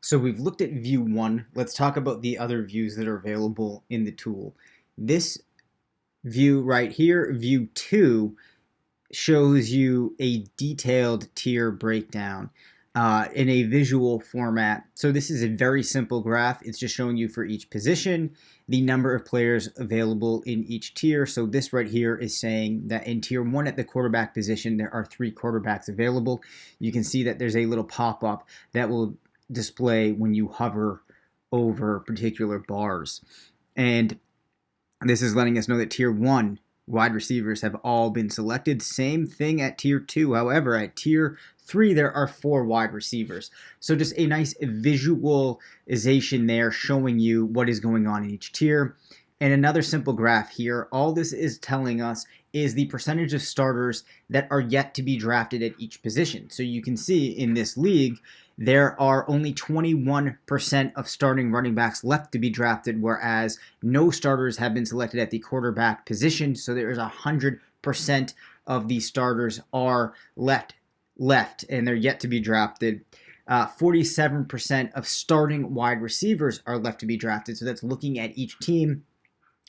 So we've looked at view one. Let's talk about the other views that are available in the tool. This view right here, view two, shows you a detailed tier breakdown in a visual format. So this is a very simple graph. It's just showing you for each position the number of players available in each tier. So this right here is saying that in tier one at the quarterback position, there are 3 quarterbacks available. You can see that there's a little pop-up that will display when you hover over particular bars. And this is letting us know that tier one wide receivers have all been selected. Same thing at tier two. However, at tier three, there are 4 wide receivers. So just a nice visualization there showing you what is going on in each tier. And another simple graph here. All this is telling us is the percentage of starters that are yet to be drafted at each position. So you can see in this league, there are only 21% of starting running backs left to be drafted, whereas no starters have been selected at the quarterback position. So there is 100% of the starters are left, and they're yet to be drafted. 47% of starting wide receivers are left to be drafted. So that's looking at each team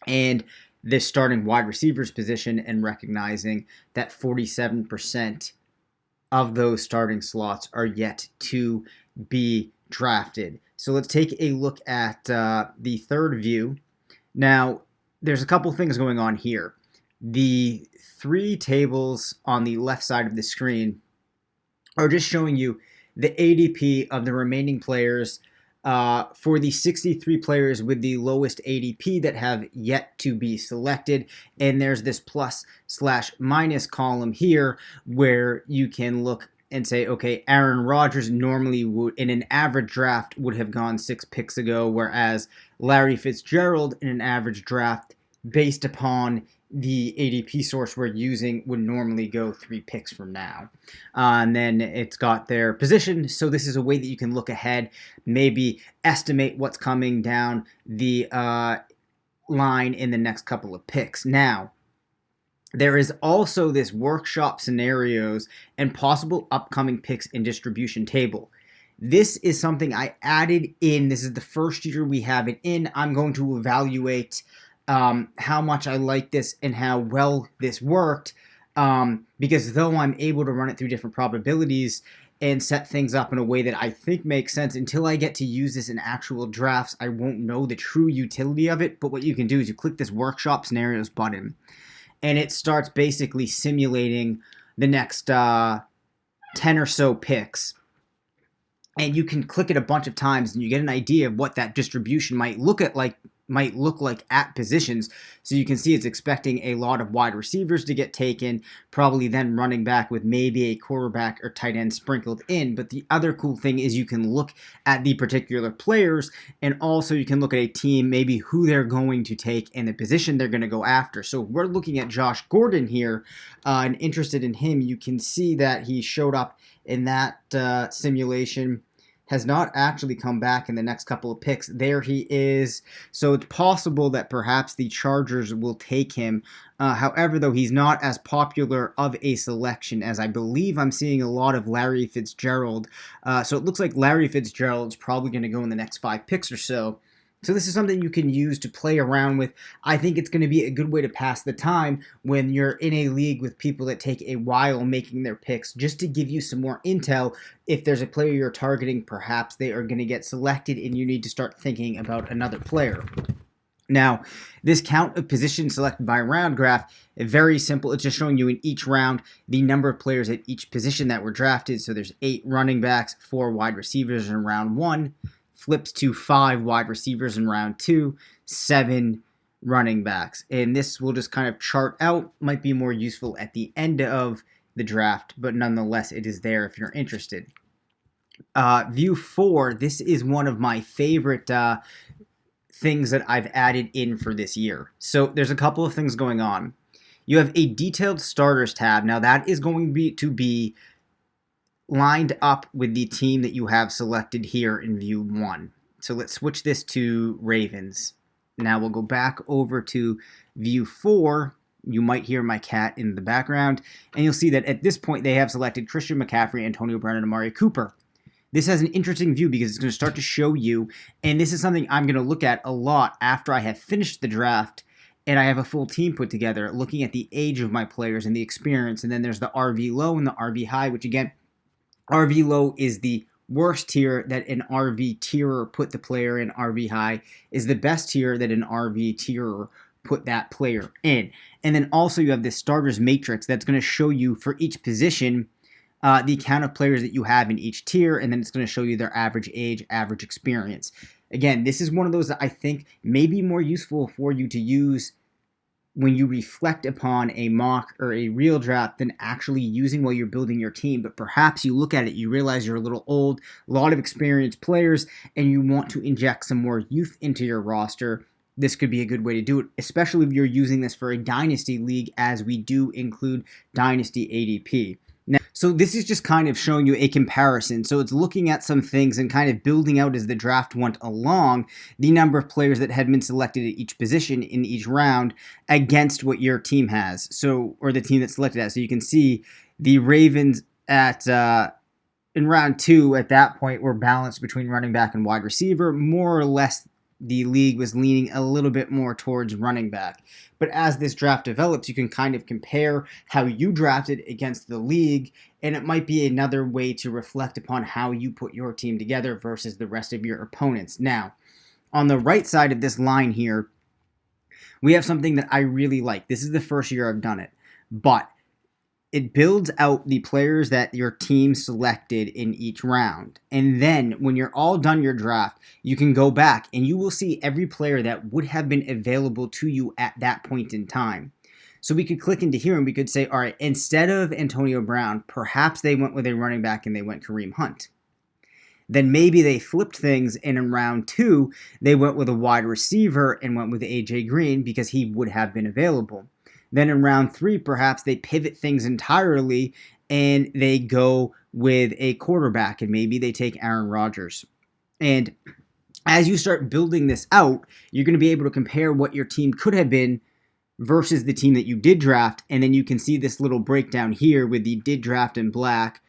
and this starting wide receivers position and recognizing that 47% of those starting slots are yet to be drafted. So let's take a look at the third view. Now, there's a couple things going on here. The 3 tables on the left side of the screen are just showing you the ADP of the remaining players for the 63 players with the lowest ADP that have yet to be selected. And there's this plus/minus column here where you can look and say, okay, Aaron Rodgers normally would, in an average draft, would have gone 6 picks ago, whereas Larry Fitzgerald in an average draft, based upon the ADP source we're using, would normally go 3 picks from now. And then it's got their position. So this is a way that you can look ahead, maybe estimate what's coming down the line in the next couple of picks. Now, there is also this workshop scenarios and possible upcoming picks and distribution table. This is something I added in. This is the first year we have it in. I'm going to evaluate how much I like this and how well this worked, because though I'm able to run it through different probabilities and set things up in a way that I think makes sense, until I get to use this in actual drafts, I won't know the true utility of it. But what you can do is you click this workshop scenarios button, and it starts basically simulating the next 10 or so picks. And you can click it a bunch of times and you get an idea of what that distribution might look like at positions. So you can see it's expecting a lot of wide receivers to get taken, probably then running back with maybe a quarterback or tight end sprinkled in. But the other cool thing is you can look at the particular players, and also you can look at a team, maybe who they're going to take and the position they're going to go after. So we're looking at Josh Gordon here and interested in him. You can see that he showed up in that simulation, has not actually come back in the next couple of picks. There he is. So it's possible that perhaps the Chargers will take him. However, though, he's not as popular of a selection as I believe I'm seeing a lot of Larry Fitzgerald. So it looks like Larry Fitzgerald's probably going to go in the next 5 picks or so. So this is something you can use to play around with. I think it's going to be a good way to pass the time when you're in a league with people that take a while making their picks, just to give you some more intel. If there's a player you're targeting, perhaps they are going to get selected and you need to start thinking about another player. Now, this count of positions selected by round graph is very simple. It's just showing you in each round the number of players at each position that were drafted. So there's 8 running backs, 4 wide receivers in round 1. Flips to 5 wide receivers in round 2, 7 running backs. And this will just kind of chart out, might be more useful at the end of the draft, but nonetheless, it is there if you're interested. View 4, this is one of my favorite things that I've added in for this year. So there's a couple of things going on. You have a detailed starters tab. Now that is going to be lined up with the team that you have selected here in view 1. So let's switch this to Ravens. Now we'll go back over to view 4. You might hear my cat in the background, and you'll see that at this point they have selected Christian McCaffrey, Antonio Brown, and Amari Cooper. this has an interesting view because it's going to start to show you, and this is something I'm going to look at a lot after I have finished the draft and I have a full team put together, looking at the age of my players and the experience. And then there's the RV low and the RV high, which again, RV low is the worst tier that an RV tierer put the player in. RV high is the best tier that an RV tierer put that player in. And then also you have this starters matrix that's going to show you for each position the count of players that you have in each tier, and then it's going to show you their average age, average experience. Again, this is one of those that I think may be more useful for you to use when you reflect upon a mock or a real draft than actually using while you're building your team. But perhaps you look at it, you realize you're a little old, a lot of experienced players, and you want to inject some more youth into your roster. This could be a good way to do it, especially if you're using this for a dynasty league, as we do include dynasty ADP. Now, so this is just kind of showing you a comparison. So it's looking at some things and kind of building out as the draft went along the number of players that had been selected at each position in each round against what your team has. So, or the team that's selected as. So you can see the Ravens at in round 2 at that point were balanced between running back and wide receiver. More or less the league was leaning a little bit more towards running back. But as this draft develops, you can kind of compare how you drafted against the league, and it might be another way to reflect upon how you put your team together versus the rest of your opponents. Now, on the right side of this line here, we have something that I really like. This is the first year I've done it, but it builds out the players that your team selected in each round. And then when you're all done your draft, you can go back and you will see every player that would have been available to you at that point in time. So we could click into here and we could say, all right, instead of Antonio Brown, perhaps they went with a running back and they went Kareem Hunt. Then maybe they flipped things, and in round 2, they went with a wide receiver and went with AJ Green because he would have been available. Then in round 3, perhaps they pivot things entirely and they go with a quarterback, and maybe they take Aaron Rodgers. And as you start building this out, you're going to be able to compare what your team could have been versus the team that you did draft. And then you can see this little breakdown here with the did draft in black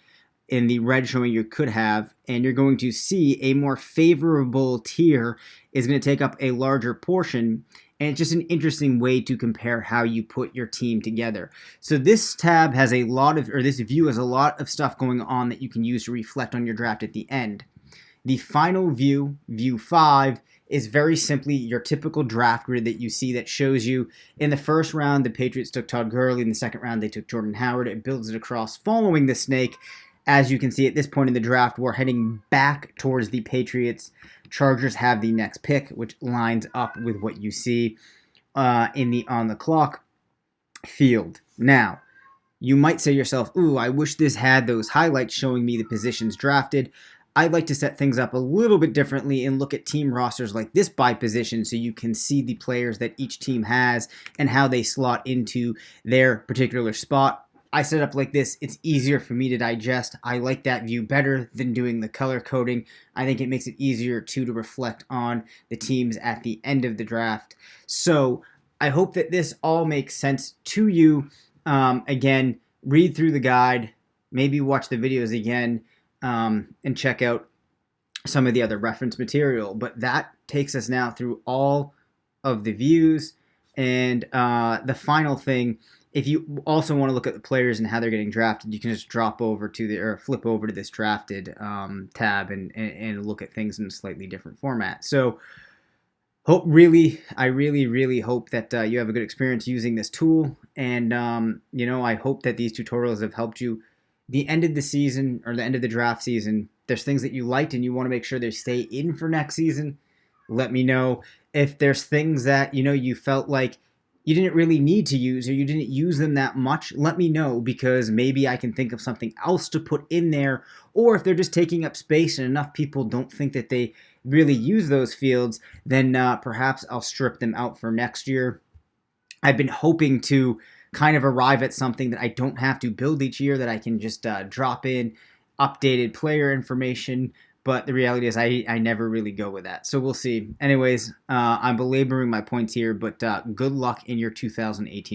and the red showing you could have. And you're going to see a more favorable tier is going to take up a larger portion. And it's just an interesting way to compare how you put your team together. So this tab has a lot of, or this view has a lot of stuff going on that you can use to reflect on your draft at the end. The final view, view 5, is very simply your typical draft grid that you see that shows you in the first round, the Patriots took Todd Gurley. In the second round, they took Jordan Howard. It builds it across following the snake. As you can see at this point in the draft, we're heading back towards the Patriots. Chargers have the next pick, which lines up with what you see in the on the clock field. Now, you might say to yourself, ooh, I wish this had those highlights showing me the positions drafted. I'd like to set things up a little bit differently and look at team rosters like this by position so you can see the players that each team has and how they slot into their particular spot. I set up like this. It's easier for me to digest. I like that view better than doing the color coding. I think it makes it easier to reflect on the teams at the end of the draft. So I hope that this all makes sense to you. Again, read through the guide, maybe watch the videos again, and check out some of the other reference material. But that takes us now through all of the views. And the final thing, if you also want to look at the players and how they're getting drafted, you can just drop over to the, or flip over to this drafted tab and look at things in a slightly different format. So I really hope that you have a good experience using this tool. And, I hope that these tutorials have helped you. The end of the season or the end of the draft season, there's things that you liked and you want to make sure they stay in for next season. Let me know. If there's things that, you felt like you didn't really need to use or you didn't use them that much, let me know, because maybe I can think of something else to put in there. Or if they're just taking up space and enough people don't think that they really use those fields, then perhaps I'll strip them out for next year. I've been hoping to kind of arrive at something that I don't have to build each year, that I can just drop in updated player information. But the reality is I never really go with that. So we'll see. Anyways, I'm belaboring my points here, but good luck in your 2018